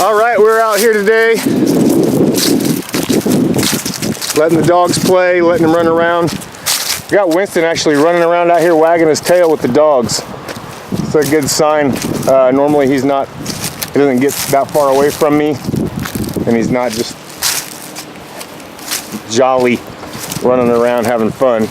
All right, we're out here today, letting the dogs play, letting them run around. We got Winston actually running around out here wagging his tail with the dogs. It's a good sign. Normally he doesn't get that far away from me, and he's not just jolly running around having fun.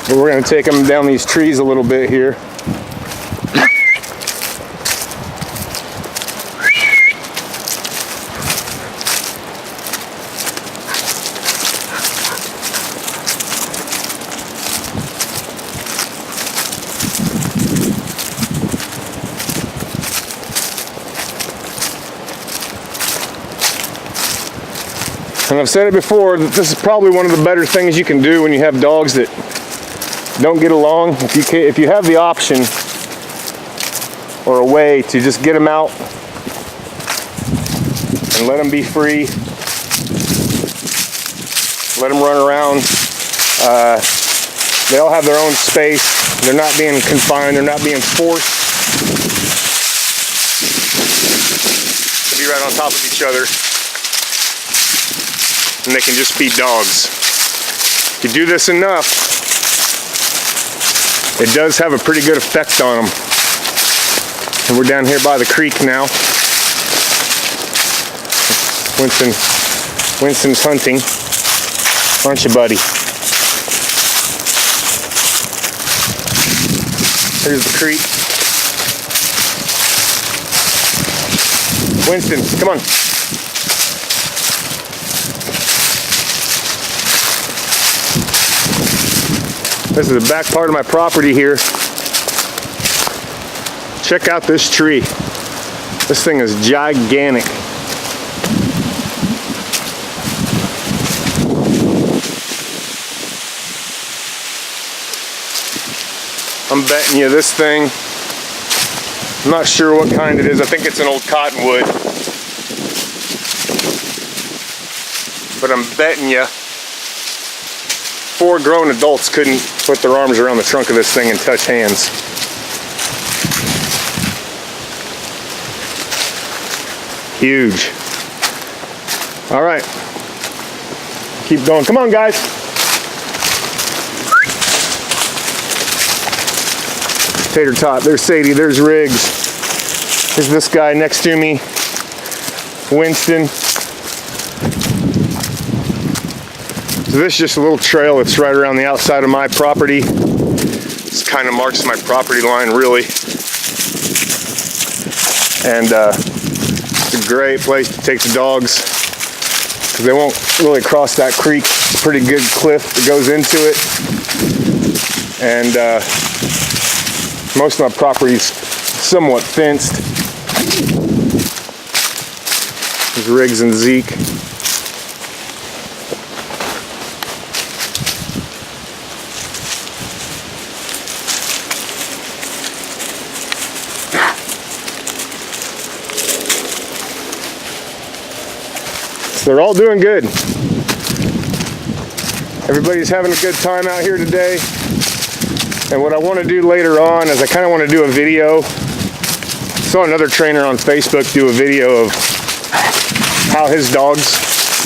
But we're gonna take him down these trees a little bit here. And I've said it before that this is probably one of the better things you can do when you have dogs that don't get along. If you have the option or a way to just get them out and let them be free, let them run around. They all have their own space. They're not being confined. They're not being forced to be right on top of each other. And they can just be dogs. If you do this enough, it does have a pretty good effect on them. And we're down here by the creek now. Winston's hunting. Aren't you, buddy? Here's the creek. Winston, come on. This is the back part of my property here. Check out this tree. This thing is gigantic. I'm betting you this thing, I'm not sure what kind it is. I think it's an old cottonwood. But I'm betting you 4 grown adults couldn't put their arms around the trunk of this thing and touch hands. Huge. All right. Keep going. Come on, guys. Tater tot. There's Sadie. There's Riggs. There's this guy next to me. Winston. So this is just a little trail that's right around the outside of my property. This kind of marks my property line, really. And it's a great place to take the dogs, because they won't really cross that creek. It's a pretty good cliff that goes into it. And most of my property's somewhat fenced. There's Riggs and Zeke. They're all doing good. Everybody's having a good time out here today. And what I want to do later on is I kind of want to do a video. I saw another trainer on Facebook do a video of how his dogs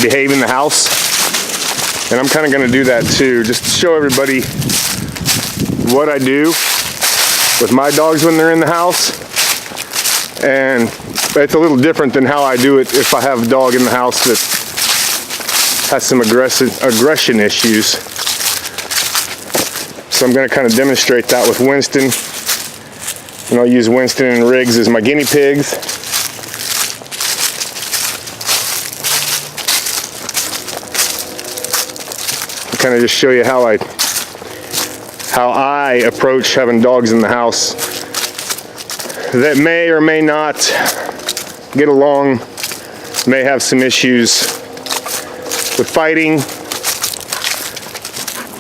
behave in the house. And I'm kind of going to do that too, just to show everybody what I do with my dogs when they're in the house. And it's a little different than how I do it if I have a dog in the house that has some aggression issues. So I'm going to kind of demonstrate that with Winston. And I'll use Winston and Riggs as my guinea pigs. I'll kind of just show you how I approach having dogs in the house that may or may not get along, may have some issues with fighting.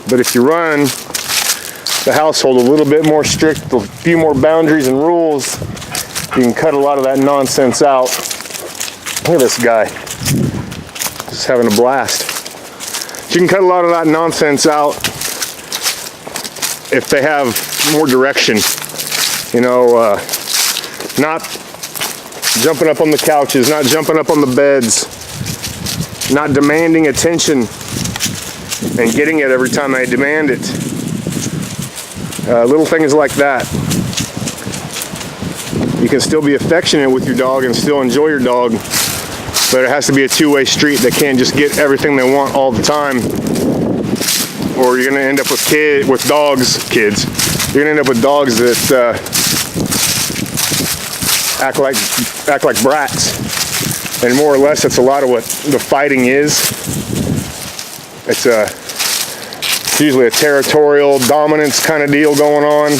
But if you run the household a little bit more strict, a few more boundaries and rules, you can cut a lot of that nonsense out. Look at this guy, just having a blast. You can cut a lot of that nonsense out if they have more direction. You know, not jumping up on the couches, not jumping up on the beds, not demanding attention and getting it every time I demand it. Little things like that. You can still be affectionate with your dog and still enjoy your dog, but it has to be a two-way street. They can't just get everything they want all the time, or you're gonna end up with kids. You're gonna end up with dogs that act like brats. And more or less, that's a lot of what the fighting is. It's usually a territorial dominance kind of deal going on,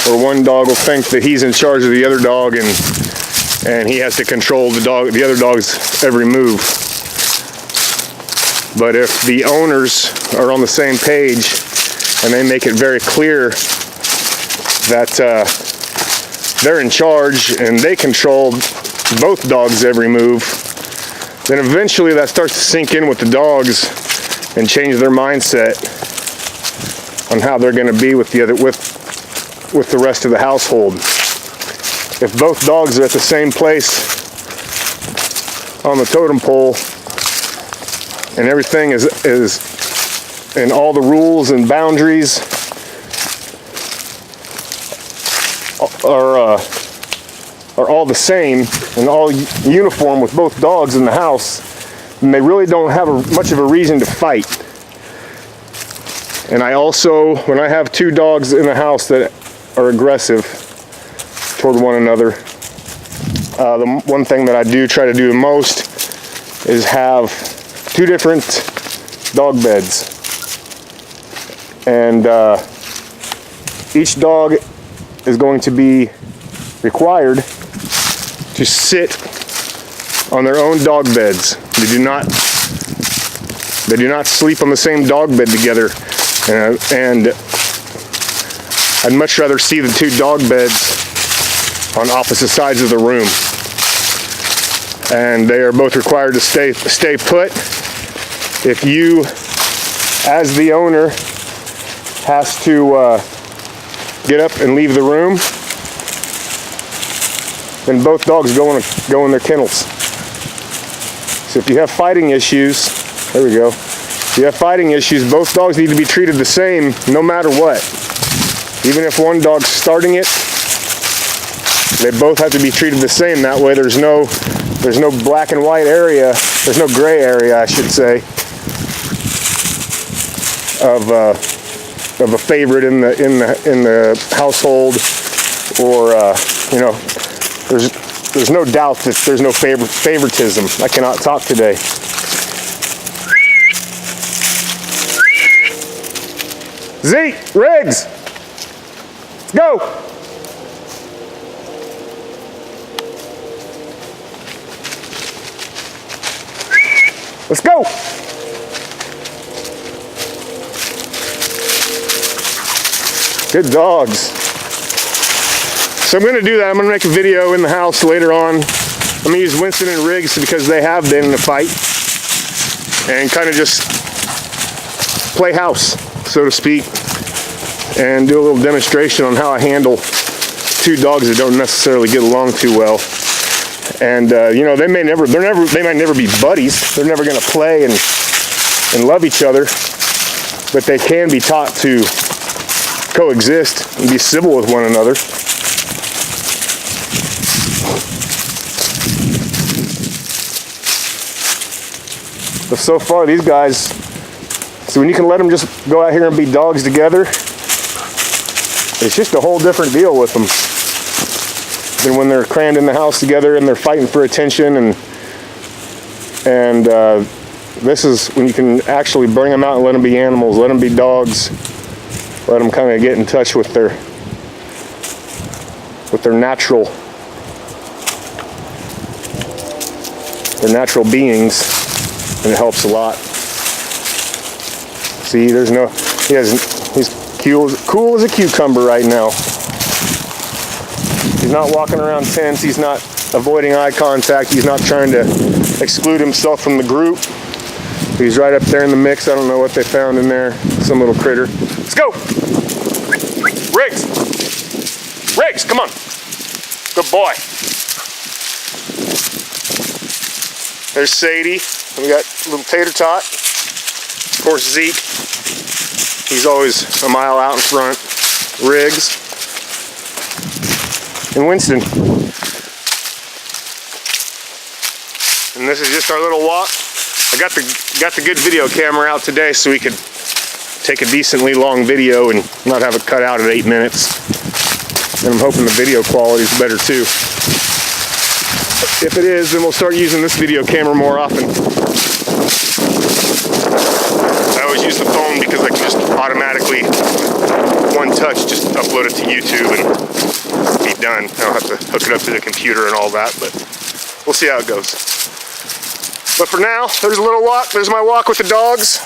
where one dog will think that he's in charge of the other dog, and he has to control the other dog's every move. But if the owners are on the same page and they make it very clear that they're in charge and they control both dogs' every move, then eventually that starts to sink in with the dogs and change their mindset on how they're going to be with the rest of the household. If both dogs are at the same place on the totem pole, and everything is and all the rules and boundaries are all the same and all uniform with both dogs in the house, and they really don't have much of a reason to fight. And I also, when I have two dogs in the house that are aggressive toward one another, the one thing that I do try to do the most is have two different dog beds, and each dog is going to be required to sit on their own dog beds. They do not sleep on the same dog bed together, and I'd much rather see the two dog beds on opposite sides of the room, and they are both required to stay put. If you, as the owner, has to get up and leave the room, then both dogs go in their kennels. So if you have fighting issues, there we go. If you have fighting issues, both dogs need to be treated the same no matter what. Even if one dog's starting it, they both have to be treated the same. That way there's no black and white area, there's no gray area, I should say, of a favorite in the household, or there's no doubt that there's no favoritism. I cannot talk today. Zeke, Riggs, let's go. Let's go. Good dogs. So I'm going to do that. I'm going to make a video in the house later on. I'm going to use Winston and Riggs because they have been in a fight, and kind of just play house, so to speak, and do a little demonstration on how I handle two dogs that don't necessarily get along too well. And they might never be buddies. They're never going to play and love each other, but they can be taught to coexist and be civil with one another. But so far, these guys, so when you can let them just go out here and be dogs together, it's just a whole different deal with them than when they're crammed in the house together and they're fighting for attention. And this is when you can actually bring them out and let them be animals, let them be dogs, let them kind of get in touch with their natural beings, and it helps a lot. See, he's cool as a cucumber right now. He's not walking around tense. He's not avoiding eye contact. He's not trying to exclude himself from the group. He's right up there in the mix. I don't know what they found in there. Some little critter. Let's go. Riggs, come on. Good boy. There's Sadie. We got little Tater Tot. Of course, Zeke. He's always a mile out in front. Riggs. And Winston. And this is just our little walk. I got the good video camera out today so we could take a decently long video and not have it cut out at 8 minutes. And I'm hoping the video quality is better too. If it is, then we'll start using this video camera more often. I always use the phone because I can just automatically, one touch, just upload it to YouTube and be done. I don't have to hook it up to the computer and all that, but we'll see how it goes. But for now, there's a little walk. There's my walk with the dogs.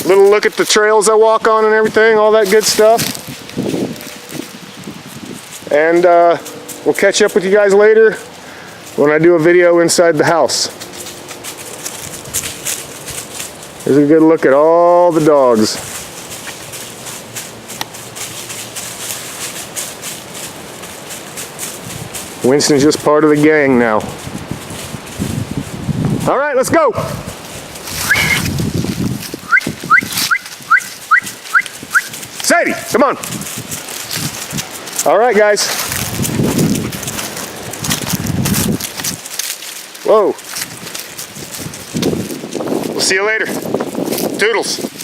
Little look at the trails I walk on and everything, all that good stuff. And we'll catch up with you guys later when I do a video inside the house. Here's a good look at all the dogs. Winston's just part of the gang now. All right, let's go. Sadie, come on. All right, guys. Whoa. We'll see you later. Toodles.